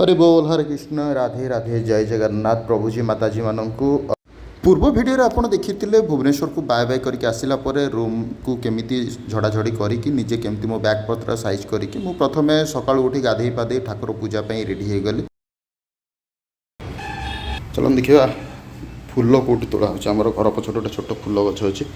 हरि बोल हरे कृष्ण राधे राधे जय जगन्नाथ प्रभुजी माताजी मानू पूर्व भिडियो आपड़ देखी भुवनेश्वर को बाय बाय करके आसला रूम को केमी झड़ाझड़ी करके निजे केमती मो बैग पत्र साइज करके मु प्रथम सका उठी गाधे पाधे ठाकुर पूजापी रेडी हो गली। चलो देखा फूल कौट तोड़ा हो घर पछट गोटे छोट फूल गछ अच्छी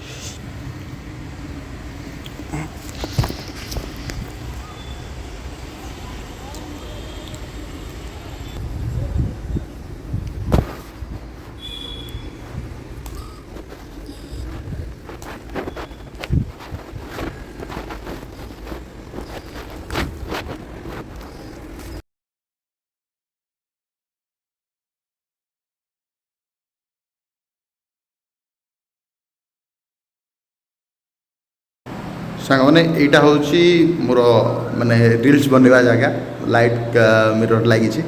सांग मैंने यहाँ हूँ मोर माने रिल्स बनवा जगह लाइट मिरर लगी ये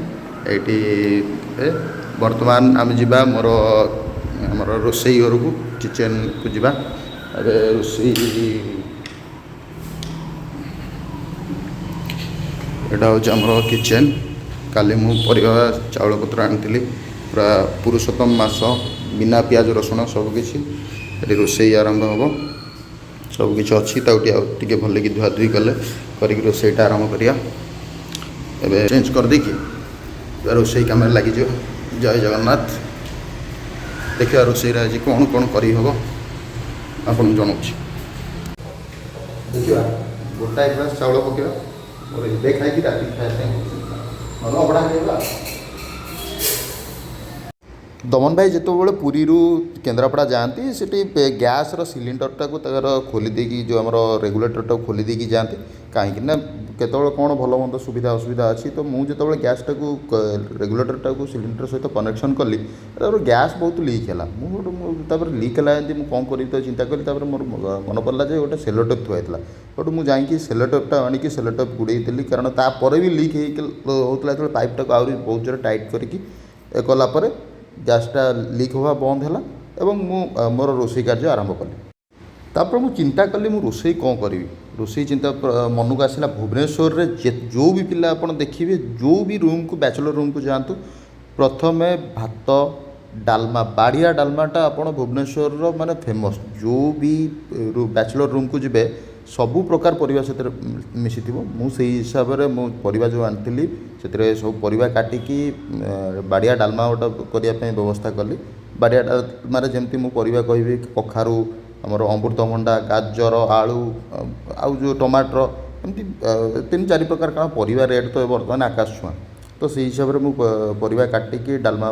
बर्तमान आम जा मोर आमर रोसई घर को किचन को जा रोसई यहाँ हूँ आमर किचन काली मु परिवा चाउल पत्र आनी पूरा पुरुषोत्तम मास बिना पियाज रसुण सबकि रोसई आरंभ हम सबकि अच्छी टे भल कि धुआधुई कले कर रोसईटा आरंभ करिया एबे चेंज कर देकी रोसई कम लगी जय जगन्नाथ देखिए रोसई आज कौन कौन करी हम आपन जनाऊँ देखिए गोटाए ग्लास चाउल पकड़ा और ये खाई राति खाया अबड़ा खाइबा। दमन भाई जिते पुरी केन्द्रापड़ा जाती से गैस सिलिंडरटा को तर खोली देकी जो आम रेगुलेटरटा खोली देकी जाती कहीं केत कौन भल मंद सुविधा असुविधा अच्छी तो मुझे जो गैसटा को रेगुलेटरटा को सिलिंडर सहित कनेक्शन कली गैस बहुत लीक है मुझे लीक है कौन करी तो चिंता करी मोर मन पड़ा जो गोटे सेलोटेप थुआई तो मुझे जाकि सेलोटेपटा आणिकी सेलोटेप गुड़ेली कारण तापर भी लीक होता जो पाइपटा को आहरी बहुत जोर टाइट करके कलापर गैसटा लीक हुआ बंद है एवं मोर रोसई कार्य आरंभ कली तापर मु चिंता कली मु रोसई कौन करी रोसई चिंता मन को आसला भुवनेश्वर रे जो भी पिला आप देखिए जो भी रूम को बैचलर रूम को जातु प्रथम भात डालमा बाड़िया डालमाटा आप भुवनेश्वर माने फेमस जो भी बैचलर रूम को जी सबु प्रकार परिवा से मिसी मुझे हिसाब से मो परिवा जो आनी से सब परिवा काटिकी बाड़िया डालमा गोटे करने व्यवस्था कली बाड़िया डालमार जमती मु परिवा कहि कखारू आमर अमृतभंडा गाजर आलू आउ जो टमाटर एमती 3-4 प्रकार कारण परिवा रेट तो बर्तमान आकाश छुआ तो से हिसाब से मुझे परिवा काटिकी डालमा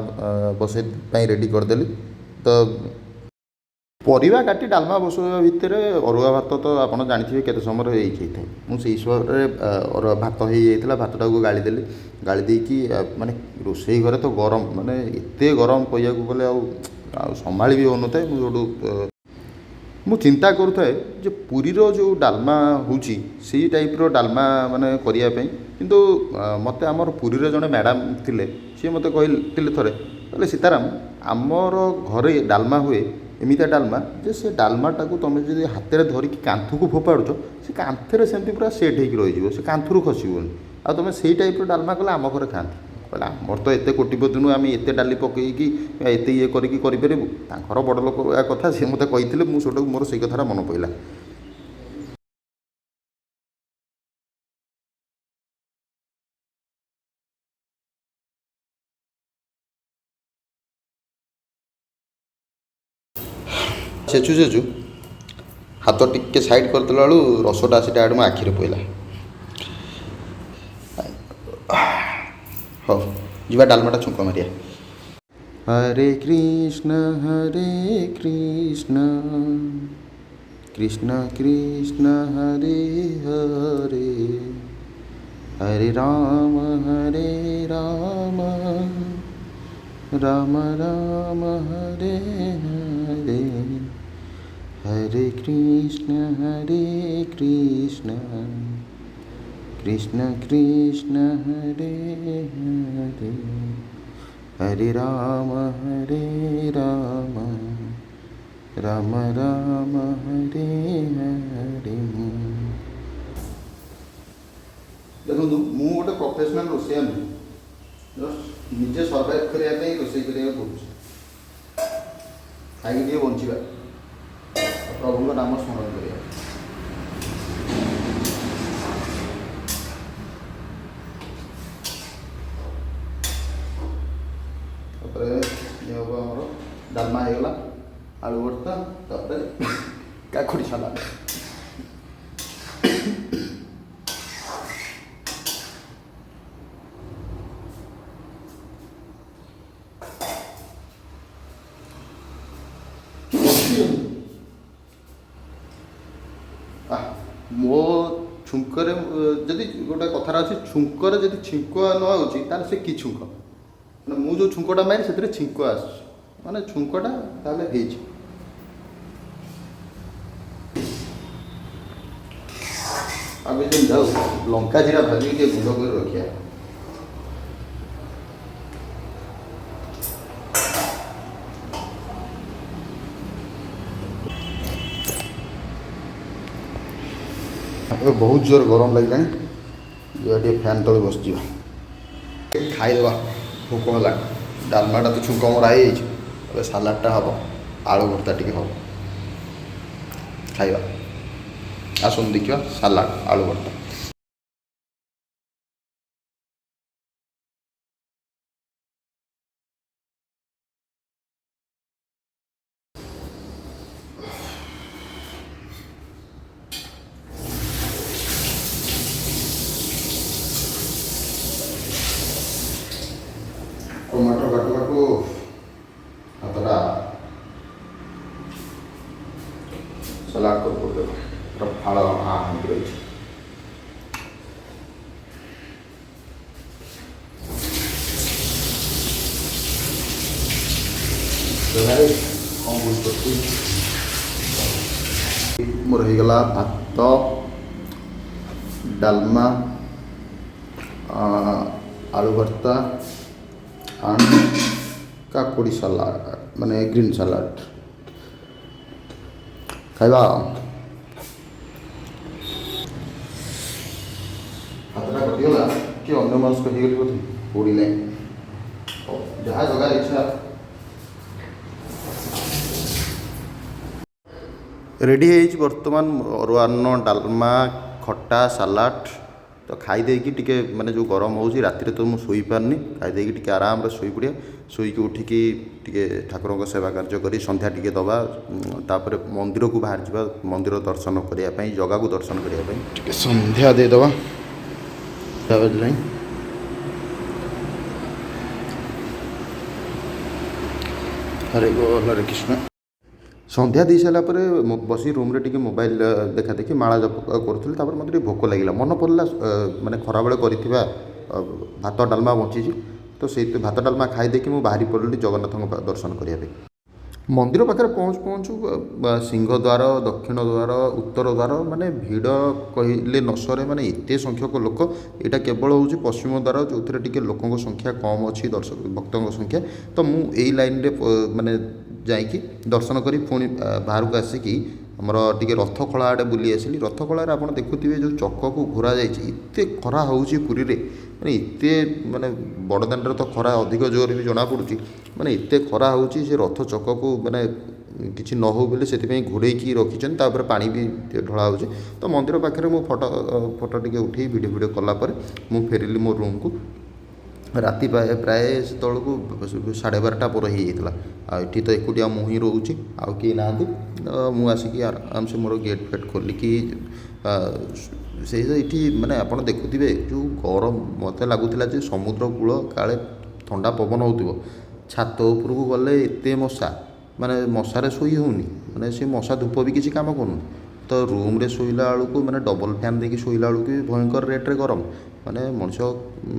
बसई रेडी करदेली तो परिवा काटी डालमा बसवा भितर अरुआ भात तो आप जानते केते समय होता है मुझे हिसाब से अरुआ भात हो जाता भातटा को गाड़ीदेली गाड़ी देकी माने रोसई घरे तो गरम माने एते गरम कह गले संभाली भी हो ना मुझे मु चिंता करुए जो पुरीर जो डालमा होची सी टाइप्र डालमा माने करने किंतु मत आमर पुरी जड़े मैडम थिले सी मत कहते थे कहले सीताराम आमर घरे डालमा हुए एमितिया डालमा जे से डालमाटा को तुम जो हाथ में धरिकी कांथु को फोपाड़ुच से कांथे सेमती पूरा सेट हो से कांथु खसबनी आ तुम से टाइप डालमा कले आम घर खाती कहला आमर तो एत कोटिपति नु आम एत डाली पकईकी एत ये कर बड़ लोक कथा सी मत कही मुझे मोर से कथा मन पड़ा चेचु चेचु हाथ टिके साइड करदेला बेलू रसटा से डायरेक्ट मो आखिरे पड़ा हाँ जी डालमाटा छुंक मारिया हरे कृष्ण कृष्ण कृष्ण हरे हरे हरे राम राम राम हरे हरे हरे कृष्ण कृष्ण कृष्ण हरे हरे हरे राम राम राम हरे हरे। देखो मु गोटे प्रोफेशनल रोसैया नुह ଜଷ୍ଟ ନିଜେ ସର୍ଭାଇଭ୍ କରିବା ପାଇଁ ରୋଷେଇ କରିବାକୁ ପଡ଼ୁଛି, ଖାଇକି ଟିକେ ବଞ୍ଚିବା, ପ୍ରଭୁଙ୍କ ନାମ ସ୍ମରଣ କରିବା। ତାପରେ ଇଏ ହେବ ଆମର ଡାଲମା ହେଇଗଲା, ଆଳୁ ଭର୍ତ୍ତା, ତାପରେ କାକୁଡ଼ି ସାଲାଡ଼। ମୋ ଛୁଙ୍କରେ ଯଦି ଗୋଟେ କଥାରେ ଅଛି, ଛୁଙ୍କରେ ଯଦି ଛିଙ୍କ ନ ଆସୁଛି ତାହେଲେ ସେ କି ଛୁଙ୍କ, ମାନେ ମୁଁ ଯେଉଁ ଛୁଙ୍କଟା ମାରି ସେଥିରେ ଛିଙ୍କ ଆସୁଛି, ମାନେ ଛୁଙ୍କଟା ତାହେଲେ ହେଇଛି। ଆଉ କିଛି ଯାଉ ଲଙ୍କା ଜିରା ଭାଜିକି ଟିକେ ଗୁଣ୍ଡ କରି ରଖିବା। ବହୁତ ଜୋର ଗରମ ଲାଗିଲାଣି, ଯିବା ଟିକେ ଫ୍ୟାନ୍ ତଳେ ବସିଯିବା, ଖାଇଦେବା, ଭୋକ ହେଲାଣି। ଡାଲମାଟା ତ ଛୁଙ୍କ ମରା ହେଇଯାଇଛି, ଏବେ ସାଲାଡ଼ଟା ହେବ, ଆଳୁ ଭର୍ତ୍ତା ଟିକେ ହେବ, ଖାଇବା। ଆସନ୍ତୁ ଦେଖିବା ସାଲାଡ଼ ଆଳୁ ଭର୍ତ୍ତା। ଟମାଟୋ କାଟୁ କାଟୁ ହାତଟା ସଲାଡ଼ କରିଦେବା, ପୁରା ଫାଳ ହେଇକି ରହିଛି। କ'ଣ ବୁଝିପାରୁଛି, ମୋର ହେଇଗଲା ଭାତ, ଡାଲମା, ଆଳୁ ଭର୍ତ୍ତା ଆଣ୍ଡ କାକୁଡ଼ି ସାଲାଡ଼, ମାନେ ଗ୍ରୀନ୍ ସାଲାଡ଼। ଖାଇବା। ହାତଟା କଟିଗଲା କି ଅନ୍ୟ ମନସ୍କ ହେଇଗଲି ବୋଧେ, ପୋଡ଼ିଲେ ଯାହା ଜଗାର ଇଚ୍ଛା। ରେଡ଼ି ହେଇଯାଇଛି ବର୍ତ୍ତମାନ ଅରୁଆ ଅନ୍ନ, ଡାଲମା, ଖଟା, ସାଲାଡ଼। ତ ଖାଇଦେଇକି ଟିକେ ମାନେ ଯେଉଁ ଗରମ ହେଉଛି, ରାତିରେ ତ ମୁଁ ଶୋଇପାରୁନି, ଖାଇଦେଇକି ଟିକେ ଆରାମରେ ଶୋଇପଡ଼ିବା। ଶୋଇକି ଉଠିକି ଟିକେ ଠାକୁରଙ୍କ ସେବା କାର୍ଯ୍ୟ କରି ସନ୍ଧ୍ୟା ଟିକେ ଦେବା, ତାପରେ ମନ୍ଦିରକୁ ବାହାରିଯିବା, ମନ୍ଦିର ଦର୍ଶନ କରିବା ପାଇଁ, ଜଗାକୁ ଦର୍ଶନ କରିବା ପାଇଁ ଟିକେ ସନ୍ଧ୍ୟା ଦେଇଦେବା। ବାଜିଲାଣି ହରେ ଗୋ ହରେ କୃଷ୍ଣ। ସନ୍ଧ୍ୟା ଦେଇ ସାରିଲା ପରେ ବସି ରୁମ୍ରେ ଟିକେ ମୋବାଇଲ ଦେଖା ଦେଖି ମାଳା ଜପ କରୁଥିଲି। ତାପରେ ମୋତେ ଟିକେ ଭୋକ ଲାଗିଲା, ମନେ ପଡ଼ିଲା ମାନେ ଖରାବେଳେ କରିଥିବା ଭାତ ଡାଲମା ବଞ୍ଚିଛି, ତ ସେଇ ଭାତ ଡାଲମା ଖାଇ ଦେଇକି ମୁଁ ବାହାରି ପଡ଼ିଲି ଜଗନ୍ନାଥଙ୍କ ଦର୍ଶନ କରିବା ପାଇଁ। ମନ୍ଦିର ପାଖରେ ପହଞ୍ଚୁ ପହଞ୍ଚୁ ସିଂହଦ୍ୱାର, ଦକ୍ଷିଣ ଦ୍ୱାର, ଉତ୍ତର ଦ୍ୱାର, ମାନେ ଭିଡ଼ କହିଲେ ନ ସରେ, ମାନେ ଏତେ ସଂଖ୍ୟକ ଲୋକ। ଏଇଟା କେବଳ ହେଉଛି ପଶ୍ଚିମ ଦ୍ୱାର, ଯେଉଁଥିରେ ଟିକେ ଲୋକଙ୍କ ସଂଖ୍ୟା କମ୍ ଅଛି, ଦର୍ଶକ ଭକ୍ତଙ୍କ ସଂଖ୍ୟା। ତ ମୁଁ ଏଇ ଲାଇନ୍ରେ ମାନେ ଯାଇକି ଦର୍ଶନ କରି ପୁଣି ବାହାରକୁ ଆସିକି ଆମର ଟିକେ ରଥଖଳା ଆଡ଼େ ବୁଲି ଆସିଲି। ରଥଖଳାରେ ଆପଣ ଦେଖୁଥିବେ ଯେଉଁ ଚକକୁ ଘୋରା ଯାଇଛି, ଏତେ ଖରା ହେଉଛି ପୁରୀରେ, ମାନେ ଏତେ ମାନେ ବଡ଼ଦାଣ୍ଡରେ ତ ଖରା ଅଧିକ ଜୋରରେ ବି ଜଣାପଡ଼ୁଛି, ମାନେ ଏତେ ଖରା ହେଉଛି ସେ ରଥ ଚକକୁ ମାନେ କିଛି ନ ହେଉ ବୋଲି ସେଥିପାଇଁ ଘୋଡ଼େଇକି ରଖିଛନ୍ତି, ତାପରେ ପାଣି ବି ଢଳା ହେଉଛି। ତ ମନ୍ଦିର ପାଖରେ ମୁଁ ଫଟୋ ଟିକେ ଉଠେଇ ଭିଡ଼ିଓ କଲା ପରେ ମୁଁ ଫେରିଲି ମୋ ରୁମ୍କୁ। ରାତି ପ୍ରାୟ ସେତେବେଳକୁ 12:30 ପରେ ହେଇଯାଇଥିଲା। ଆଉ ଏଠି ତ ଏକୁଟିଆ ମୁଁ ହିଁ ରହୁଛି, ଆଉ କେହି ନାହାନ୍ତି। ମୁଁ ଆସିକି ଆରାମସେ ମୋର ଗେଟ୍ ଫେଟ୍ ଖୋଲିକି ସେଇ ଏଠି ମାନେ ଆପଣ ଦେଖୁଥିବେ ଯେଉଁ ଗରମ, ମୋତେ ଲାଗୁଥିଲା ଯେ ସମୁଦ୍ର କୂଳ କାଳେ ଥଣ୍ଡା ପବନ ହେଉଥିବ। ଛାତ ଉପରକୁ ଗଲେ ଏତେ ମଶା, ମାନେ ମଶାରେ ଶୋଇ ହେଉନି, ମାନେ ସେ ମଶା ଧୂପ ବି କିଛି କାମ କରୁନି। ତ ରୁମ୍ରେ ଶୋଇଲା ବେଳକୁ ମାନେ ଡବଲ୍ ଫ୍ୟାନ୍ ଦେଇକି ଶୋଇଲା ବେଳକୁ ବି ଭୟଙ୍କର ରେଟ୍ରେ ଗରମ। ମାନେ ମଣିଷ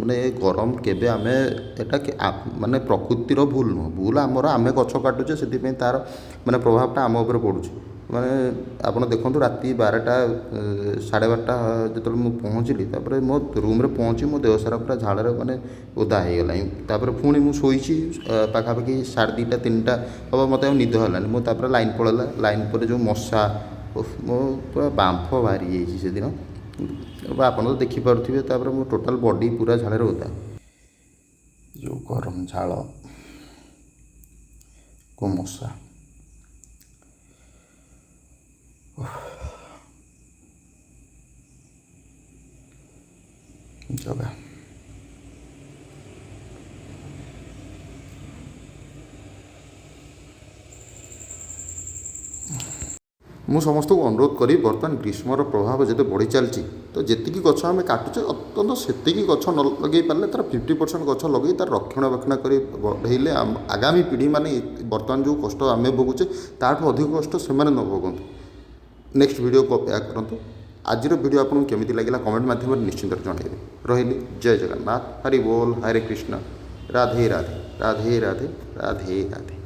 ମାନେ ଗରମ କେବେ ଆମେ ଏଟା ମାନେ ପ୍ରକୃତିର ଭୁଲ ନୁହଁ, ଭୁଲ ଆମର, ଆମେ ଗଛ କାଟୁଛେ, ସେଥିପାଇଁ ତା'ର ମାନେ ପ୍ରଭାବଟା ଆମ ଉପରେ ପଡ଼ୁଛି। ମାନେ ଆପଣ ଦେଖନ୍ତୁ ରାତି 12ଟା 12:30 ଯେତେବେଳେ ମୁଁ ପହଞ୍ଚିଲି, ତାପରେ ମୋ ରୁମ୍ରେ ପହଞ୍ଚି ମୋ ଦେହ ସାରା ପୁରା ଝାଳରେ ମାନେ ଓଦା ହେଇଗଲାଣି। ତାପରେ ପୁଣି ମୁଁ ଶୋଇଛି ପାଖାପାଖି 2:30 3ଟା ହେବ, ମୋତେ ଆଉ ନିଦ ହେଲାନି। ମୁଁ ତାପରେ ଲାଇନ୍ ପଳେଇଲା, ଲାଇନ୍ ପରେ ଯେଉଁ ମଶା, ମୋ ପୁରା ବାମ୍ଫ ବାହାରି ଯାଇଛି ସେଦିନ, ଆପଣ ତ ଦେଖିପାରୁଥିବେ। ତାପରେ ମୋ ଟୋଟାଲ୍ ବଡ଼ି ପୁରା ଝାଳରେ ଓଦା। ଯେଉଁ ଗରମ ଝାଳ କୁ ମଶା ଜଗା। ମୁଁ ସମସ୍ତଙ୍କୁ ଅନୁରୋଧ କରି ବର୍ତ୍ତମାନ ଗ୍ରୀଷ୍ମର ପ୍ରଭାବ ଯେତେ ବଢ଼ି ଚାଲିଛି ତ ଯେତିକି ଗଛ ଆମେ କାଟୁଛେ ଅନ୍ତତଃ ସେତିକି ଗଛ ନ ଲଗାଇ ପାରିଲେ ତା'ର 50% ଗଛ ଲଗାଇ ତା'ର ରକ୍ଷଣାବେକ୍ଷଣ କରି ବଢ଼େଇଲେ ଆଗାମୀ ପିଢ଼ିମାନେ ବର୍ତ୍ତମାନ ଯେଉଁ କଷ୍ଟ ଆମେ ଭୋଗୁଛେ ତାଠୁ ଅଧିକ କଷ୍ଟ ସେମାନେ ନ ଭୋଗନ୍ତୁ। ନେକ୍ସଟ ଭିଡ଼ିଓକୁ ଅପେକ୍ଷା କରନ୍ତୁ। ଆଜିର ଭିଡ଼ିଓ ଆପଣଙ୍କୁ କେମିତି ଲାଗିଲା କମେଣ୍ଟ ମାଧ୍ୟମରେ ନିଶ୍ଚିନ୍ତ ଜଣାଇବେ। ରହିଲି, ଜୟ ଜଗନ୍ନାଥ, ହରି ବୋଲ, ହରେ କୃଷ୍ଣ, ରାଧେ ରାଧେ, ରାଧେ ରାଧେ, ରାଧେ ରାଧେ।